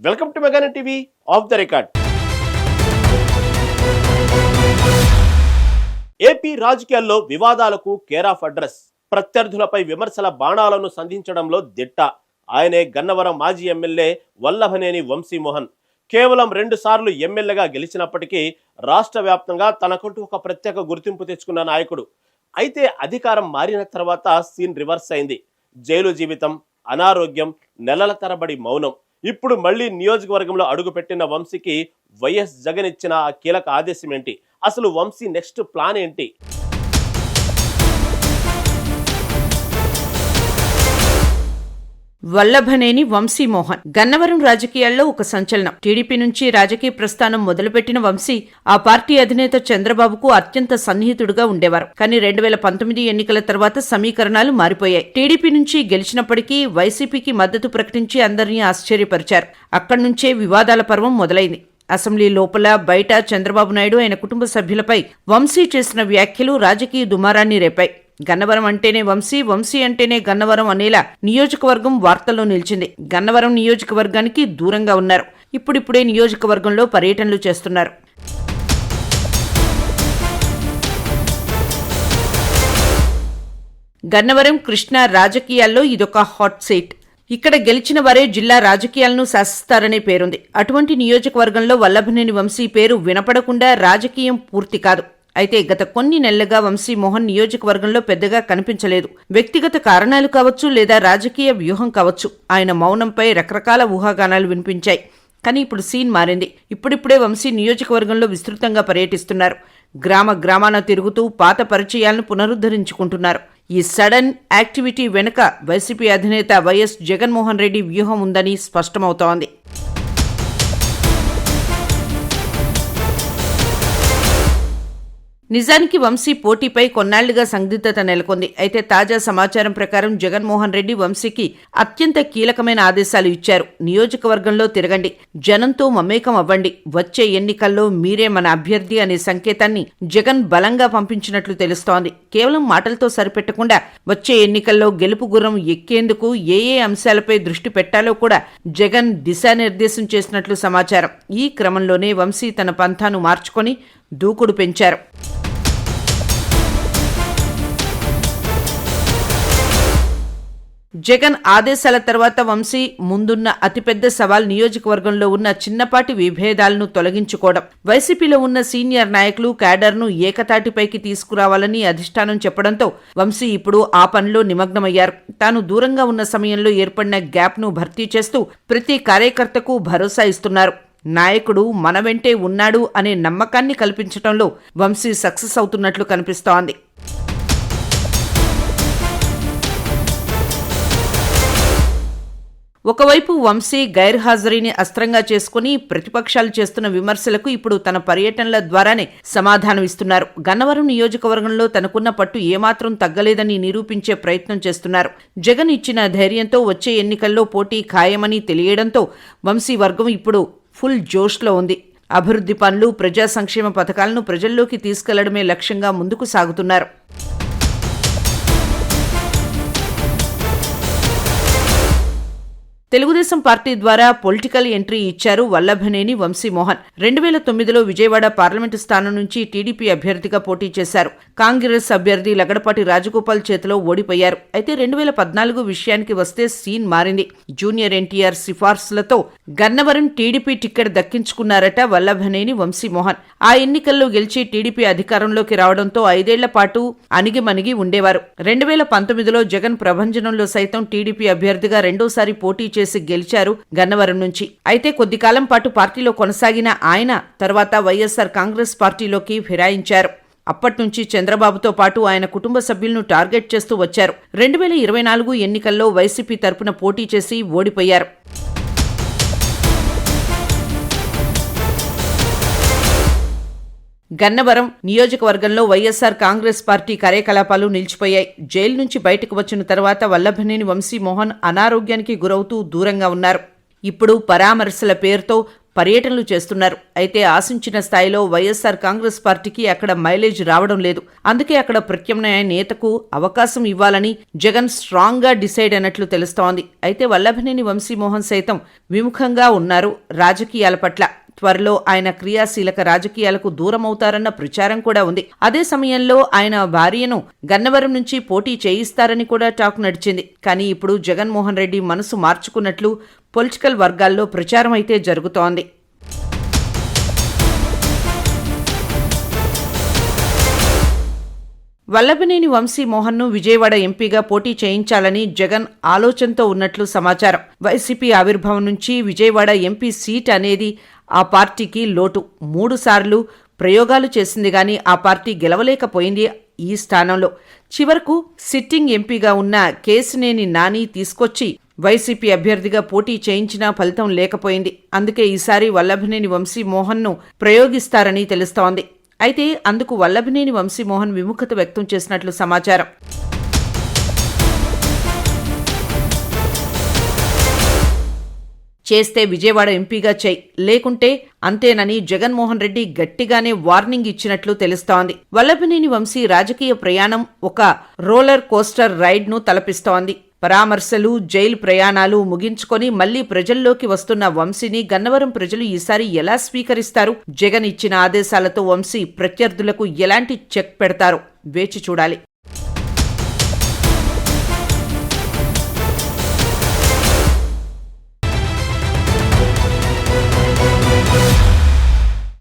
Welcome to Meganet TV off the record. AP రాజకీయాల్లో వివాదాలకు care of address. ప్రత్యర్థులపై విమర్శల బాణాలను సంధించడంలో దిట్ట. ఆయనే గన్నవరం మాజీ ఎమ్మెల్యే వల్లభనేని వంశీమోహన్. కేవలం 2 సార్లు ఎమ్మెల్యేగా గెలిచినప్పటికీ రాష్ట్ర వ్యాప్తంగా తనకంటూ ఒక ప్రత్యేక గుర్తింపు తెచ్చుకున్న నాయకుడు. అయితే అధికారం మారిన తర్వాత సీన్ రివర్స్ అయింది. జైలు జీవితం, అనారోగ్యం, నెలల తరబడి మౌనం. ఇప్పుడు మళ్లీ నియోజకవర్గంలో అడుగుపెట్టిన వంశీకి వైఎస్ జగన్ ఇచ్చిన ఆ కీలక ఆదేశం ఏంటి? అసలు వంశీ నెక్స్ట్ ప్లాన్ ఏంటి? వల్లభనేని వంశీమోహన్ గన్నవరం రాజకీయాల్లో ఒక సంచలనం. టీడీపీ నుంచి రాజకీయ ప్రస్థానం మొదలుపెట్టిన వంశీ ఆ పార్టీ అధినేత చంద్రబాబుకు అత్యంత సన్నిహితుడుగా ఉండేవారు. కానీ 2019 ఎన్నికల తర్వాత సమీకరణాలు మారిపోయాయి. టీడీపీ నుంచి గెలిచినప్పటికీ వైసీపీకి మద్దతు ప్రకటించి అందరినీ ఆశ్చర్యపరిచారు. అక్కడి నుంచే వివాదాల పర్వం మొదలైంది. అసెంబ్లీ లోపల బయట చంద్రబాబు నాయుడు ఆయన కుటుంబ సభ్యులపై వంశీ చేసిన వ్యాఖ్యలు రాజకీయ దుమారాన్ని రేపాయి. గన్నవరం అంటేనే వంశీ, వంశీ అంటేనే గన్నవరం అనేలా నియోజకవర్గం వార్తల్లో నిలిచింది. గన్నవరం నియోజకవర్గానికి దూరంగా ఉన్నారు. ఇప్పుడిప్పుడే నియోజకవర్గంలో పర్యటనలు చేస్తున్నారు. గన్నవరం కృష్ణా రాజకీయాల్లో ఇదొక హాట్ సీట్. ఇక్కడ గెలిచిన వారే జిల్లా రాజకీయాలను శాసిస్తారనే పేరుంది. అటువంటి నియోజకవర్గంలో వల్లభనేని వంశీ పేరు వినపడకుండా రాజకీయం పూర్తి కాదు. అయితే గత కొన్ని నెలలుగా వంశీమోహన్ నియోజకవర్గంలో పెద్దగా కనిపించలేదు. వ్యక్తిగత కారణాలు కావచ్చు, లేదా రాజకీయ వ్యూహం కావచ్చు. ఆయన మౌనంపై రకరకాల ఊహాగానాలు వినిపించాయి. కానీ ఇప్పుడు సీన్ మారింది. ఇప్పుడిప్పుడే వంశీ నియోజకవర్గంలో విస్తృతంగా పర్యటిస్తున్నారు. గ్రామాన తిరుగుతూ పాత పరిచయాలను పునరుద్ధరించుకుంటున్నారు. ఈ సడన్ యాక్టివిటీ వెనుక వైసీపీ అధినేత వైఎస్ జగన్మోహన్ రెడ్డి వ్యూహం ఉందని స్పష్టమవుతోంది. నిజానికి వంశీ పోటీపై కొన్నాళ్లుగా సందిగ్ధత నెలకొంది. అయితే తాజా సమాచారం ప్రకారం జగన్మోహన్ రెడ్డి వంశీకి అత్యంత కీలకమైన ఆదేశాలు ఇచ్చారు. నియోజకవర్గంలో తిరగండి, జనంతో మమేకం అవ్వండి, వచ్చే ఎన్నికల్లో మీరే మన అభ్యర్థి అనే సంకేతాన్ని జగన్ బలంగా పంపించినట్లు తెలుస్తోంది. కేవలం మాటలతో సరిపెట్టకుండా వచ్చే ఎన్నికల్లో గెలుపు గుర్రం ఎక్కేందుకు ఏ అంశాలపై దృష్టి పెట్టాలో కూడా జగన్ దిశానిర్దేశం చేసినట్లు సమాచారం. ఈ క్రమంలోనే వంశీ తన పంథాను మార్చుకొని దూకుడు పెంచారు. జగన్ ఆదేశాల తర్వాత వంశీ ముందున్న అతిపెద్ద సవాల్ నియోజకవర్గంలో ఉన్న చిన్నపాటి విభేదాలను తొలగించుకోవడం. వైసీపీలో ఉన్న సీనియర్ నాయకులు క్యాడర్ను ఏకతాటిపైకి తీసుకురావాలని అధిష్టానం చెప్పడంతో వంశీ ఇప్పుడు ఆ పనిలో నిమగ్నమయ్యారు. తాను దూరంగా ఉన్న సమయంలో ఏర్పడిన గ్యాప్ను భర్తీ చేస్తూ ప్రతి కార్యకర్తకు భరోసా ఇస్తున్నారు. నాయకుడు మన వెంటే ఉన్నాడు అనే నమ్మకాన్ని కల్పించడంలో వంశీ సక్సెస్ అవుతున్నట్లు కనిపిస్తోంది. ఒకవైపు వంశీ గైర్హాజరీని అస్త్రంగా చేసుకుని ప్రతిపక్షాలు చేస్తున్న విమర్శలకు ఇప్పుడు తన పర్యటనల ద్వారానే సమాధానమిస్తున్నారు. గన్నవరం నియోజకవర్గంలో తనకున్న పట్టు ఏమాత్రం తగ్గలేదని నిరూపించే ప్రయత్నం చేస్తున్నారు. జగన్ ఇచ్చిన ధైర్యంతో వచ్చే ఎన్నికల్లో పోటీ ఖాయమని తెలియడంతో వంశీ వర్గం ఇప్పుడు ఫుల్ జోష్లో ఉంది. అభివృద్ధి పనులు, ప్రజా సంక్షేమ పథకాలను ప్రజల్లోకి తీసుకెళ్లడమే లక్ష్యంగా ముందుకు సాగుతున్నారు. తెలుగుదేశం పార్టీ ద్వారా పొలిటికల్ ఎంట్రీ ఇచ్చారు వల్లభనేని వంశీమోహన్. 2009లో విజయవాడ పార్లమెంటు స్థానం నుంచి టీడీపీ అభ్యర్థిగా పోటీ చేశారు. కాంగ్రెస్ అభ్యర్థి లగడపాటి రాజగోపాల్ చేతిలో ఓడిపోయారు. అయితే 2014 విషయానికి వస్తే సీన్ మారింది. జూనియర్ ఎన్టీఆర్ సిఫార్సులతో గన్నవరం టీడీపీ టికెట్ దక్కించుకున్నారట వల్లభనేని వంశీమోహన్. ఆ ఎన్నికల్లో గెలిచి టీడీపీ అధికారంలోకి రావడంతో 5 ఏళ్ల పాటు అణిగిమణిగి ఉండేవారు. 2019లో జగన్ ప్రభంజనంలో సైతం టీడీపీ అభ్యర్థిగా రెండోసారి పోటీ చేసి గెలిచారు గన్నవరం నుంచి. అయితే కొద్ది కాలం పాటు పార్టీలో కొనసాగిన ఆయన తర్వాత వైఎస్ఆర్ కాంగ్రెస్ పార్టీలోకి ఫిరాయించారు. అప్పట్నుంచి చంద్రబాబుతో పాటు ఆయన కుటుంబ సభ్యులను టార్గెట్ చేస్తూ వచ్చారు. 2024 ఎన్నికల్లో వైసీపీ తరపున పోటీ చేసి ఓడిపోయారు. గన్నవరం నియోజకవర్గంలో వైఎస్ఆర్ కాంగ్రెస్ పార్టీ కార్యకలాపాలు నిలిచిపోయాయి. జైలు నుంచి బయటకు వచ్చిన తర్వాత వల్లభనేని వంశీమోహన్ అనారోగ్యానికి గురవుతూ దూరంగా ఉన్నారు. ఇప్పుడు పరామర్శల పేరుతో పర్యటనలు చేస్తున్నారు. అయితే ఆశించిన స్థాయిలో వైఎస్ఆర్ కాంగ్రెస్ పార్టీకి అక్కడ మైలేజ్ రావడం లేదు. అందుకే అక్కడ ప్రత్యామ్నాయ నేతకు అవకాశం ఇవ్వాలని జగన్ స్ట్రాంగ్ గా డిసైడ్ అయినట్లు తెలుస్తోంది. అయితే వల్లభనేని వంశీమోహన్ సైతం విముఖంగా ఉన్నారు రాజకీయాల పట్ల. త్వరలో ఆయన క్రియాశీలక రాజకీయాలకు దూరమవుతారన్న ప్రచారం కూడా ఉంది. అదే సమయంలో ఆయన భార్యను గన్నవరం నుంచి పోటీ చేయిస్తారని కూడా టాక్ నడిచింది. కానీ ఇప్పుడు జగన్మోహన్ రెడ్డి మనసు మార్చుకున్నట్లు పొలిటికల్ వర్గాల్లో ప్రచారం అయితే జరుగుతోంది. వల్లభనేని వంశీమోహన్ను విజయవాడ ఎంపీగా పోటీ చేయించాలని జగన్ ఆలోచనతో ఉన్నట్లు సమాచారం. వైసీపీ ఆవిర్భావం నుంచి విజయవాడ ఎంపీ సీట్ అనేది ఆ పార్టీకి లోటు. 3 సార్లు ప్రయోగాలు చేసింది గాని ఆ పార్టీ గెలవలేకపోయింది. ఈ స్థానంలో చివరకు సిట్టింగ్ ఎంపీగా ఉన్న కేశినేని నాని తీసుకొచ్చి వైసీపీ అభ్యర్థిగా పోటీ చేయించినా ఫలితం లేకపోయింది. అందుకే ఈసారి వల్లభనేని వంశీమోహన్ను ప్రయోగిస్తారని తెలుస్తోంది. అయితే అందుకు వల్లభనేని వంశీమోహన్ విముఖత వ్యక్తం చేసినట్లు సమాచారం. చేస్తే విజయవాడ ఎంపీగా చెయ్, లేకుంటే అంతేనని జగన్మోహన్ రెడ్డి గట్టిగానే వార్నింగ్ ఇచ్చినట్లు తెలుస్తోంది. వల్లభనేని వంశీ రాజకీయ ప్రయాణం ఒక రోలర్ కోస్టర్ రైడ్ ను తలపిస్తోంది. పరామర్శలు, జైలు ప్రయాణాలు ముగించుకొని మళ్లీ ప్రజల్లోకి వస్తున్న వంశీని గన్నవరం ప్రజలు ఈసారి ఎలా స్వీకరిస్తారు? జగన్ ఇచ్చిన ఆదేశాలతో వంశీ ప్రత్యర్థులకు ఎలాంటి చెక్ పెడతారో వేచి చూడాలి.